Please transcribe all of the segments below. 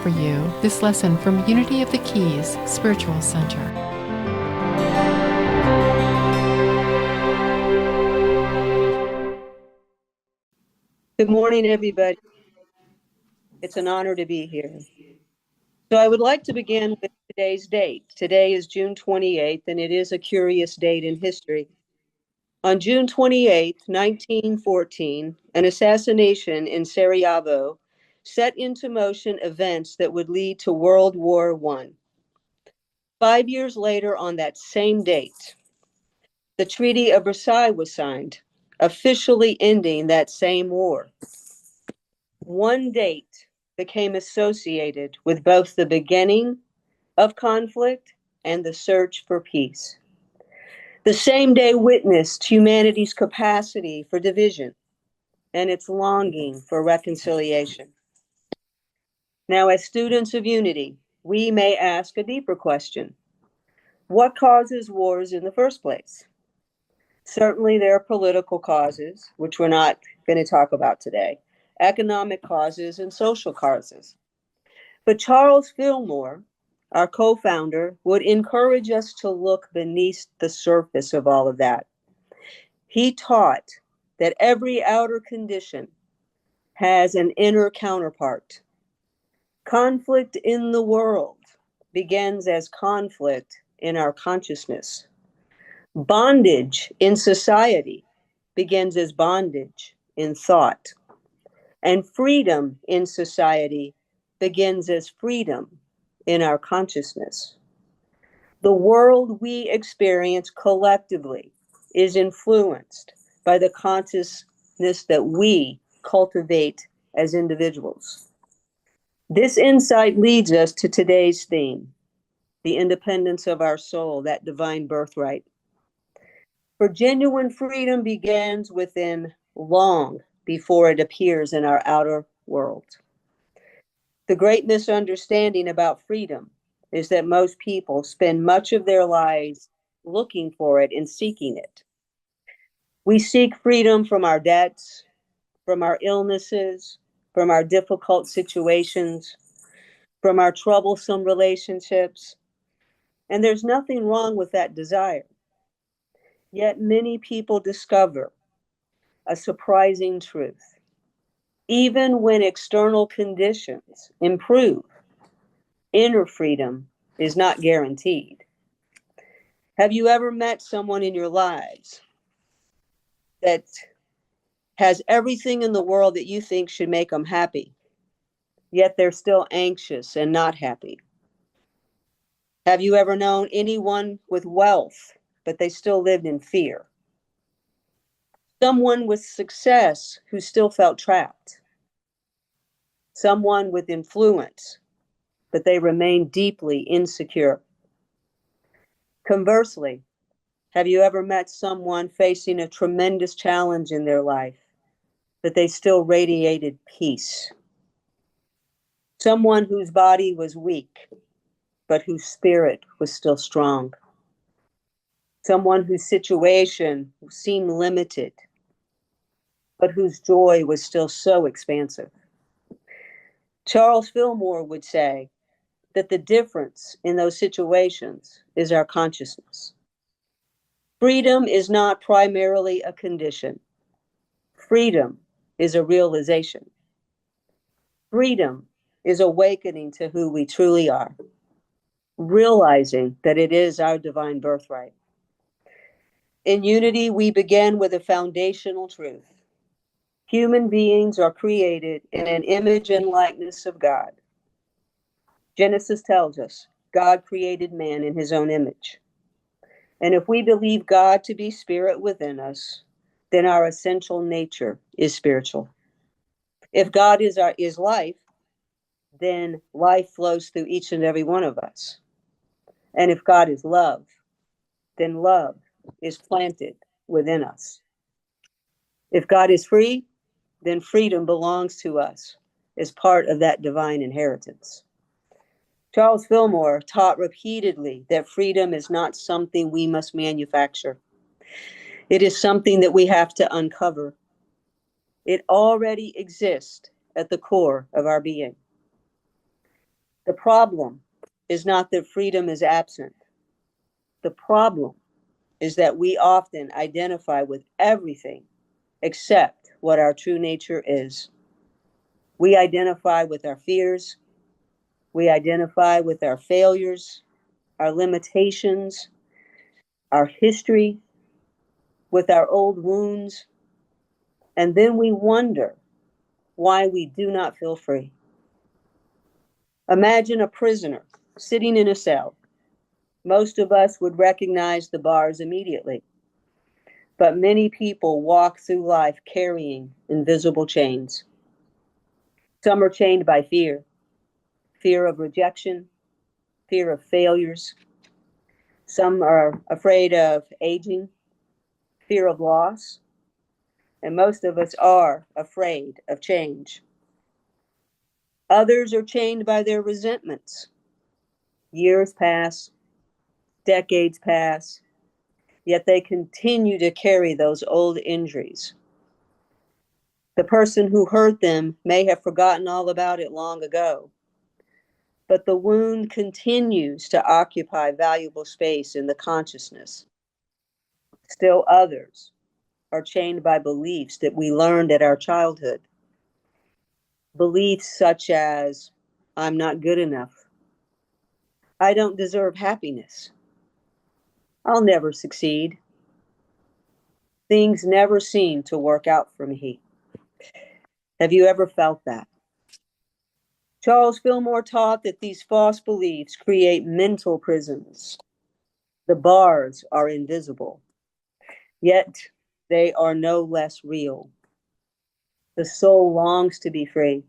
for you this lesson from Unity of the Keys Spiritual Center. Good morning, everybody. It's an honor to be here. So I would like to begin with today's date. Today is June 28th, and it is a curious date in history. On June 28th, 1914, an assassination in Sarajevo set into motion events that would lead to World War I. 5 years later, on that same date, the Treaty of Versailles was signed, officially ending that same war. One date became associated with both the beginning of conflict and the search for peace. The same day witnessed humanity's capacity for division and its longing for reconciliation. Now, as students of unity, we may ask a deeper question. What causes wars in the first place? Certainly, there are political causes, which we're not going to talk about today, economic causes, and social causes. But Charles Fillmore, our co-founder, would encourage us to look beneath the surface of all of that. He taught that every outer condition has an inner counterpart. Conflict in the world begins as conflict in our consciousness. Bondage in society begins as bondage in thought. And freedom in society begins as freedom in our consciousness. The world we experience collectively is influenced by the consciousness that we cultivate as individuals. This insight leads us to today's theme, the independence of our soul, that divine birthright. For genuine freedom begins within long before it appears in our outer world. The great misunderstanding about freedom is that most people spend much of their lives looking for it and seeking it. We seek freedom from our debts, from our illnesses, from our difficult situations, from our troublesome relationships, and there's nothing wrong with that desire. Yet many people discover a surprising truth. Even when external conditions improve, inner freedom is not guaranteed. Have you ever met someone in your lives that has everything in the world that you think should make them happy, yet they're still anxious and not happy? Have you ever known anyone with wealth, but they still lived in fear? Someone with success who still felt trapped? Someone with influence, but they remained deeply insecure? Conversely, have you ever met someone facing a tremendous challenge in their life, but they still radiated peace? Someone whose body was weak, but whose spirit was still strong. Someone whose situation seemed limited, but whose joy was still so expansive. Charles Fillmore would say that the difference in those situations is our consciousness. Freedom is not primarily a condition. Freedom is a realization. Freedom is awakening to who we truly are, realizing that it is our divine birthright. In unity, we begin with a foundational truth. Human beings are created in an image and likeness of God. Genesis tells us God created man in his own image. And if we believe God to be spirit within us, then our essential nature is spiritual. If God is life, then life flows through each and every one of us. And if God is love, then love is planted within us. If God is free, then freedom belongs to us as part of that divine inheritance. Charles Fillmore taught repeatedly that freedom is not something we must manufacture. It is something that we have to uncover. It already exists at the core of our being. The problem is not that freedom is absent. The problem is that we often identify with everything except what our true nature is. We identify with our fears. We identify with our failures, our limitations, our history, with our old wounds. And then we wonder why we do not feel free. Imagine a prisoner sitting in a cell. Most of us would recognize the bars immediately, but many people walk through life carrying invisible chains. Some are chained by fear, fear of rejection, fear of failures. Some are afraid of aging, fear of loss, and most of us are afraid of change. Others are chained by their resentments. Years pass, decades pass, yet they continue to carry those old injuries. The person who hurt them may have forgotten all about it long ago, but the wound continues to occupy valuable space in the consciousness. Still others are chained by beliefs that we learned at our childhood. Beliefs such as, I'm not good enough. I don't deserve happiness. I'll never succeed. Things never seem to work out for me. Have you ever felt that? Charles Fillmore taught that these false beliefs create mental prisons. The bars are invisible, yet they are no less real. The soul longs to be free.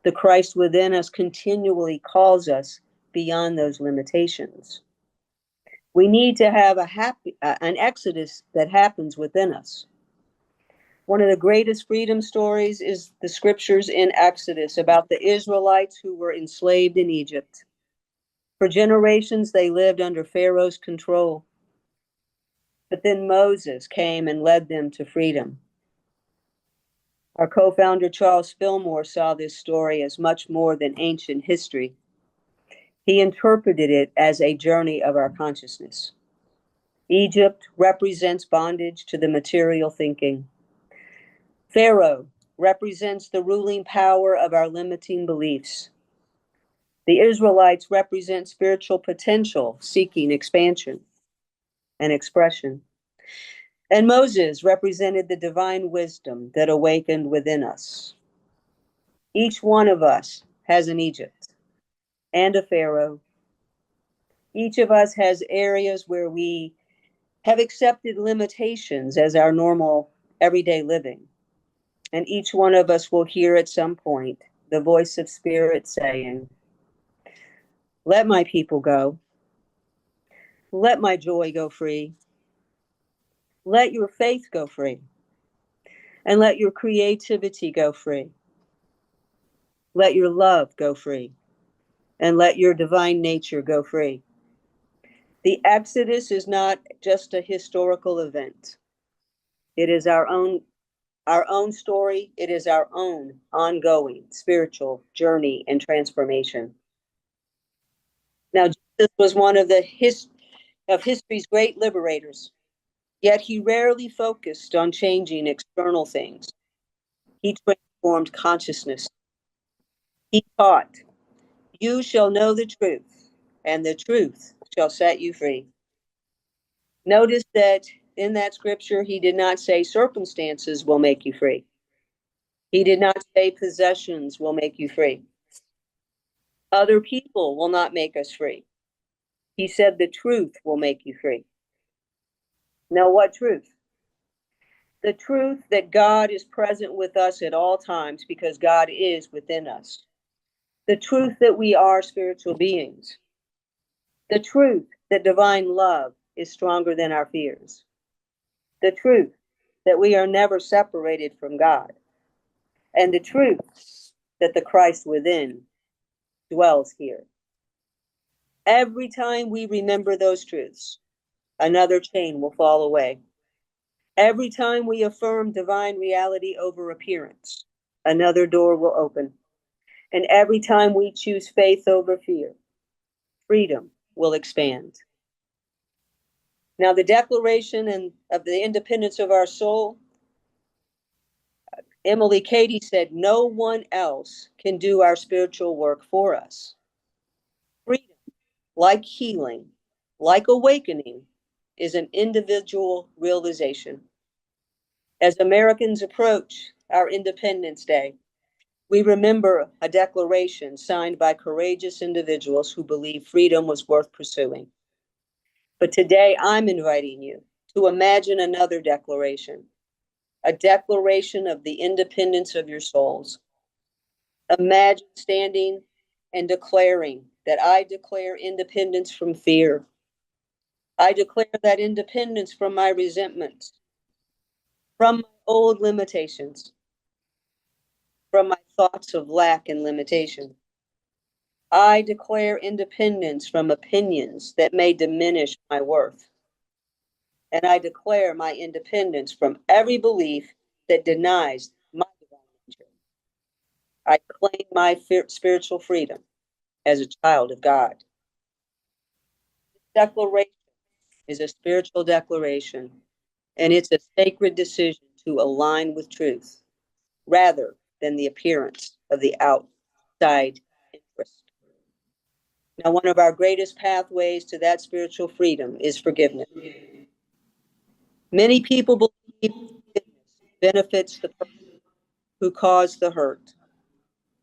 The Christ within us continually calls us beyond those limitations. We need to have an exodus that happens within us. One of the greatest freedom stories is the scriptures in Exodus about the Israelites who were enslaved in Egypt. For generations, they lived under Pharaoh's control. But then Moses came and led them to freedom. Our co-founder, Charles Fillmore, saw this story as much more than ancient history. He interpreted it as a journey of our consciousness. Egypt represents bondage to the material thinking. Pharaoh represents the ruling power of our limiting beliefs. The Israelites represent spiritual potential seeking expansion and expression. And Moses represented the divine wisdom that awakened within us. Each one of us has an Egypt and a Pharaoh. Each of us has areas where we have accepted limitations as our normal everyday living. And each one of us will hear at some point the voice of spirit saying, let my people go. Let my joy go free. Let your faith go free. And let your creativity go free. Let your love go free. And let your divine nature go free. The Exodus is not just a historical event. It is our own story. It is our own ongoing spiritual journey and transformation. Now, Jesus was one of history's great liberators, yet he rarely focused on changing external things. He transformed consciousness. He taught, you shall know the truth, and the truth shall set you free. Notice that in that scripture, he did not say circumstances will make you free. He did not say possessions will make you free. Other people will not make us free. He said the truth will make you free. Now, what truth? The truth that God is present with us at all times because God is within us. The truth that we are spiritual beings. The truth that divine love is stronger than our fears. The truth that we are never separated from God. And the truth that the Christ within dwells here. Every time we remember those truths, another chain will fall away. Every time we affirm divine reality over appearance, another door will open. And every time we choose faith over fear, freedom will expand. Now, the Declaration of the Independence of our Soul, Emily Cady said, no one else can do our spiritual work for us. Freedom, like healing, like awakening, is an individual realization. As Americans approach our Independence Day, we remember a declaration signed by courageous individuals who believed freedom was worth pursuing. But today, I'm inviting you to imagine another declaration, a declaration of the independence of your souls. Imagine standing and declaring that I declare independence from fear. I declare that independence from my resentments, from my old limitations, from my thoughts of lack and limitation. I declare independence from opinions that may diminish my worth. And I declare my independence from every belief that denies my divine nature. I claim my spiritual freedom as a child of God. This declaration is a spiritual declaration, and it's a sacred decision to align with truth rather than the appearance of the outside interest. Now, one of our greatest pathways to that spiritual freedom is forgiveness. Many people believe forgiveness benefits the person who caused the hurt.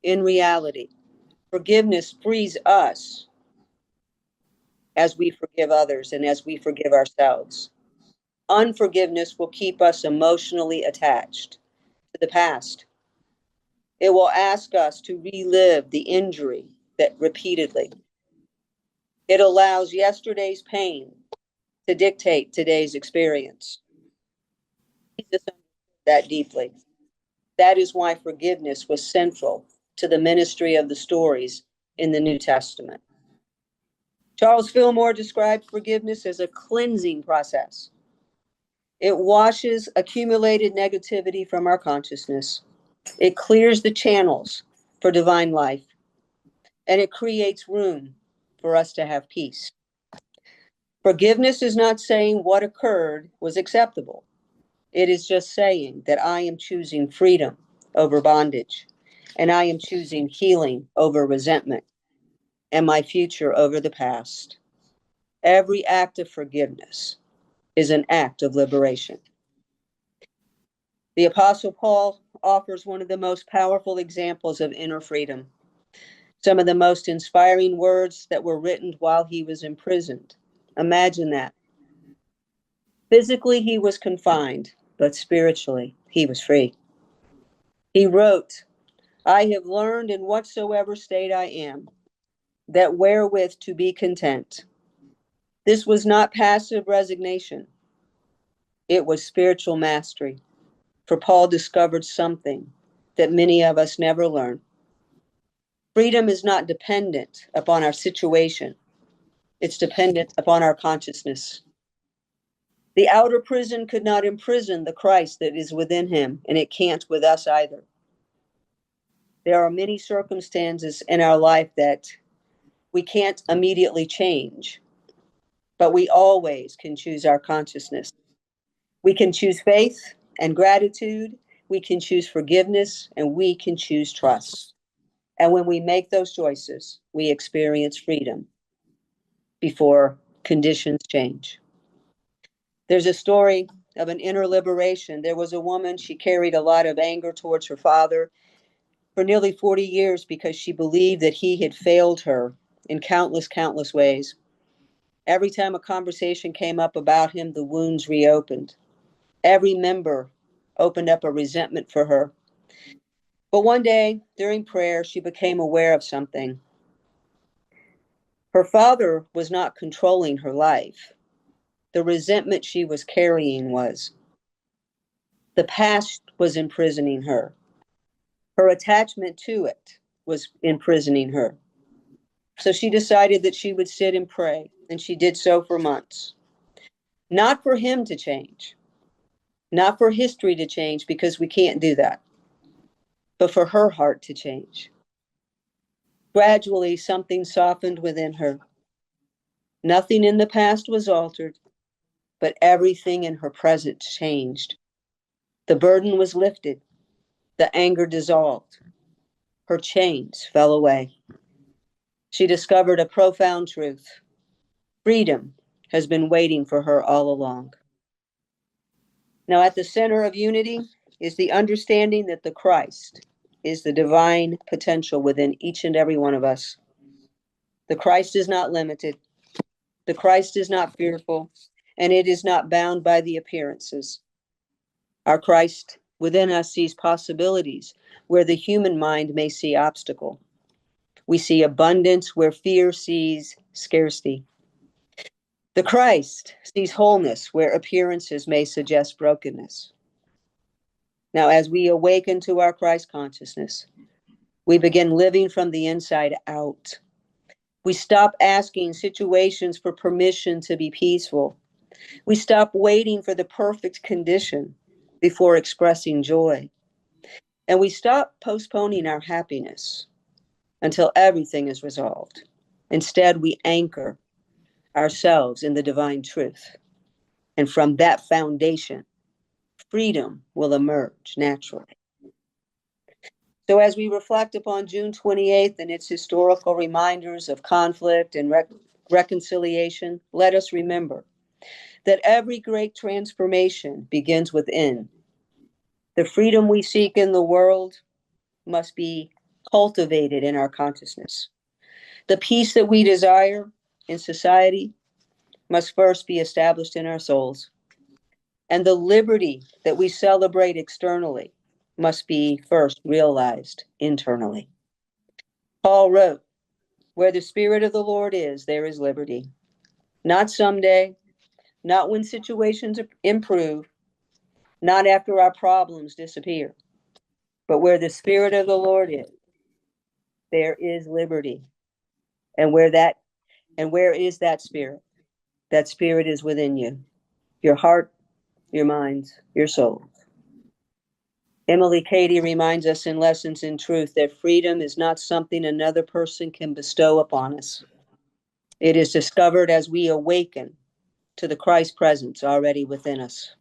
In reality, forgiveness frees us as we forgive others and as we forgive ourselves. Unforgiveness will keep us emotionally attached to the past. It will ask us to relive the injury that repeatedly. It allows yesterday's pain to dictate today's experience. Jesus understood that deeply. That is why forgiveness was central to the ministry of the stories in the New Testament. Charles Fillmore described forgiveness as a cleansing process. It washes accumulated negativity from our consciousness. It clears the channels for divine life, and it creates room for us to have peace. Forgiveness is not saying what occurred was acceptable. It is just saying that I am choosing freedom over bondage, and I am choosing healing over resentment, and my future over the past. Every act of forgiveness is an act of liberation. The Apostle Paul offers one of the most powerful examples of inner freedom. Some of the most inspiring words that were written while he was imprisoned. Imagine that. Physically, he was confined, but spiritually, he was free. He wrote, I have learned in whatsoever state I am, that wherewith to be content. This was not passive resignation. It was spiritual mastery. For Paul discovered something that many of us never learn. Freedom is not dependent upon our situation. It's dependent upon our consciousness. The outer prison could not imprison the Christ that is within him, and it can't with us either. There are many circumstances in our life that we can't immediately change, but we always can choose our consciousness. We can choose faith and gratitude. We can choose forgiveness, and we can choose trust. And when we make those choices, we experience freedom before conditions change. There's a story of an inner liberation. There was a woman, she carried a lot of anger towards her father for nearly 40 years because she believed that he had failed her in countless ways. Every time a conversation came up about him, the wounds reopened. Every member opened up a resentment for her. But one day, during prayer, she became aware of something. Her father was not controlling her life. The resentment she was carrying was. The past was imprisoning her. Her attachment to it was imprisoning her. So she decided that she would sit and pray, and she did so for months. Not for him to change, not for history to change, because we can't do that, but for her heart to change. Gradually, something softened within her. Nothing in the past was altered, but everything in her present changed. The burden was lifted. The anger dissolved. Her chains fell away. She discovered a profound truth. Freedom has been waiting for her all along. Now, at the center of unity is the understanding that the Christ is the divine potential within each and every one of us. The Christ is not limited. The Christ is not fearful, and it is not bound by the appearances. Our Christ within us sees possibilities where the human mind may see obstacle. We see abundance where fear sees scarcity. The Christ sees wholeness where appearances may suggest brokenness. Now, as we awaken to our Christ consciousness, we begin living from the inside out. We stop asking situations for permission to be peaceful. We stop waiting for the perfect condition before expressing joy. And we stop postponing our happiness until everything is resolved. Instead, we anchor ourselves in the divine truth. And from that foundation, freedom will emerge naturally. So as we reflect upon June 28th and its historical reminders of conflict and reconciliation, let us remember that every great transformation begins within. The freedom we seek in the world must be cultivated in our consciousness. The peace that we desire in society must first be established in our souls. And the liberty that we celebrate externally must be first realized internally. Paul wrote, "Where the Spirit of the Lord is, there is liberty." Not someday, not when situations improve, not after our problems disappear, but where the Spirit of the Lord is, there is liberty. And where is that Spirit? That Spirit is within you, your heart, your mind, your soul. Emily Cady reminds us in Lessons in Truth that freedom is not something another person can bestow upon us. It is discovered as we awaken to the Christ presence already within us.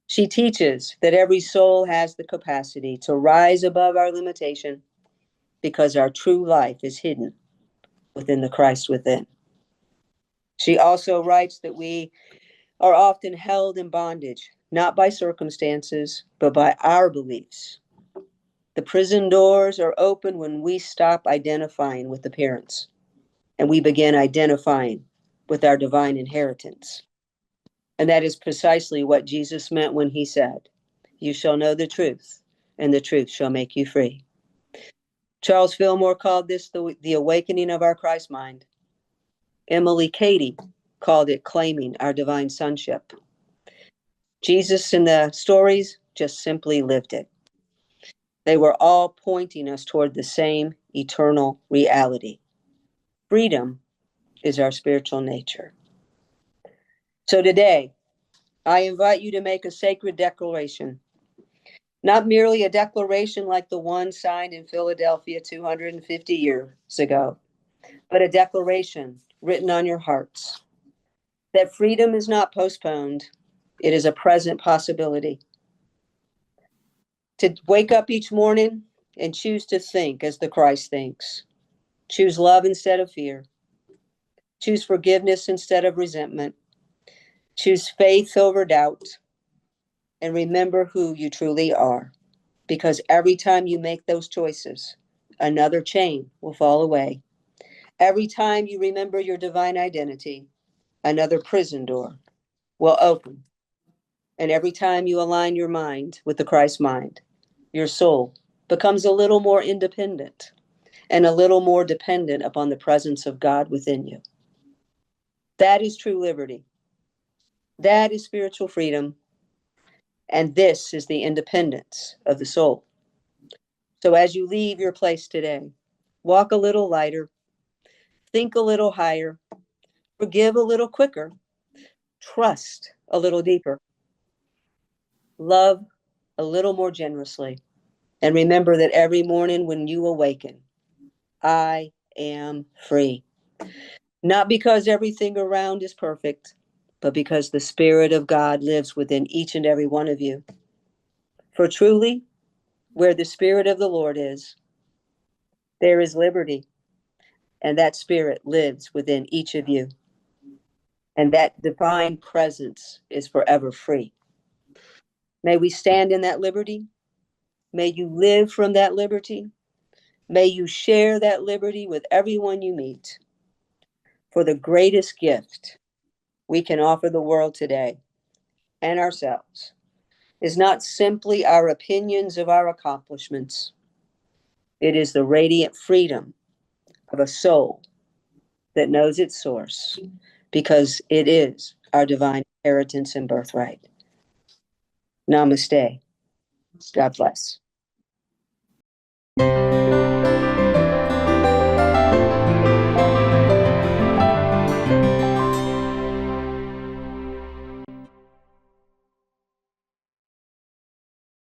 She teaches that every soul has the capacity to rise above our limitation because our true life is hidden within the Christ within. She also writes that we are often held in bondage, not by circumstances, but by our beliefs. The prison doors are open when we stop identifying with appearance and we begin identifying with our divine inheritance. And that is precisely what Jesus meant when he said, "You shall know the truth, and the truth shall make you free." Charles Fillmore called this the awakening of our Christ mind. Emily Cady called it claiming our divine sonship. Jesus in the stories just simply lived it. They were all pointing us toward the same eternal reality. Freedom is our spiritual nature. So today, I invite you to make a sacred declaration, not merely a declaration like the one signed in Philadelphia 250 years ago, but a declaration written on your hearts that freedom is not postponed, it is a present possibility. To wake up each morning and choose to think as the Christ thinks. Choose love instead of fear. Choose forgiveness instead of resentment. Choose faith over doubt. And remember who you truly are. Because every time you make those choices, another chain will fall away. Every time you remember your divine identity, another prison door will open. And every time you align your mind with the Christ mind, your soul becomes a little more independent and a little more dependent upon the presence of God within you. That is true liberty. That is spiritual freedom. And this is the independence of the soul. So as you leave your place today, walk a little lighter, think a little higher, forgive a little quicker, trust a little deeper, love a little more generously, and remember that every morning when you awaken, I am free. Not because everything around is perfect, but because the Spirit of God lives within each and every one of you. For truly, where the Spirit of the Lord is, there is liberty, and that Spirit lives within each of you. And that divine presence is forever free. May we stand in that liberty. May you live from that liberty. May you share that liberty with everyone you meet. For the greatest gift we can offer the world today and ourselves is not simply our opinions of our accomplishments. It is the radiant freedom of a soul that knows its source, because it is our divine inheritance and birthright. Namaste. God bless.